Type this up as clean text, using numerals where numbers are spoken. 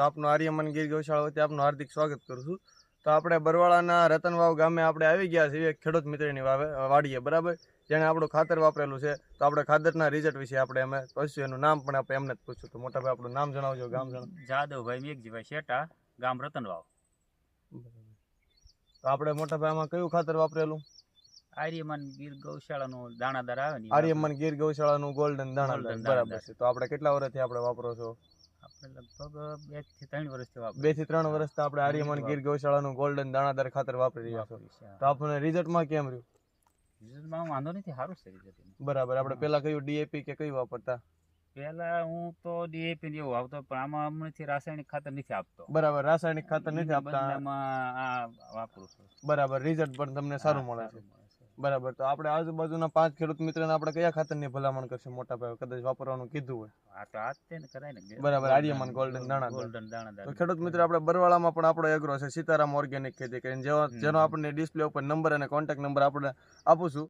તો આપનું આર્યમન ગીર ગૌશાળા વતી આપનું હાર્દિક સ્વાગત કરું છું. તો આપણે બરવાળાના રતનવાવ ગામે આપણે આવી ગયા છીએ એક ખેડૂત મિત્રની વાડીએ, બરાબર, જેણે આપણું ખાતર વાપરેલું છે. તો આપણે ખાતરના રિઝલ્ટ વિશે આપણે એમ પૂછ્યું, એનું નામ પણ આપણે એમને જ પૂછ્યું. તો મોટાભાઈ આપણું નામ જણાવજો, ગામ જણાવો. જાદવભાઈ મેઘજીભાઈ શેટા, ગામ રતનવાવ. તો આપણે મોટાભાઈ આમાં કયું ખાતર વાપરેલું? આર્યમન ગીર ગૌશાળાનું દાણાદાર આવે ને. આર્યમન ગીર ગૌશાળાનું ગોલ્ડન દાણાદાર, બરાબર છે. તો આપણે કેટલા વર્ષથી આપણે વાપરો છો? આપણે લગભગ 2 થી 3 વર્ષથી વાપરીએ. 2 થી 3 વર્ષથી આપણે આર્યમન ગીર ગૌશાળાનું ગોલ્ડન દાણાદાર ખાતર વાપરી રહ્યા છો. તો આપણને રિઝલ્ટમાં કેમ રહ્યું? રિઝલ્ટમાં વાંધો નથી, સારું છે રિઝલ્ટ. બરાબર. આપણે પેલા કયું ડીએપી કે કયું વાપરતા? પહેલા હું તો ડીએપી એવું આવતો, પણ આમાં હમણાંથી રાસાયણિક ખાતર નથી આપતો. બરાબર, રાસાયણિક ખાતર નથી આપતા. બંનેમાં આ વાપરું છું. બરાબર, રિઝલ્ટ પણ તમને સારું મળે છે. બરાબર. તો આપણે આજુબાજુના 5 ખેડૂત મિત્રોને આપણે કયા ખાતરની ભલામણ કરશું મોટાભાઈ, કદાચ વાપરવાનું કીધું હોય? આ તો આ જ કરાય ને. બરાબર, આર્યમન ગોલ્ડન દાણાદાર. તો ખેડૂત મિત્રો, આપણે બરવાળામાં પણ આપણો એગ્રો છે સીતારામ ઓર્ગેનિક ખેતી કરીને, જેનો આપણને ડિસ્પ્લે ઉપર નંબર અને કોન્ટેક્ટ નંબર આપણે આપું છું.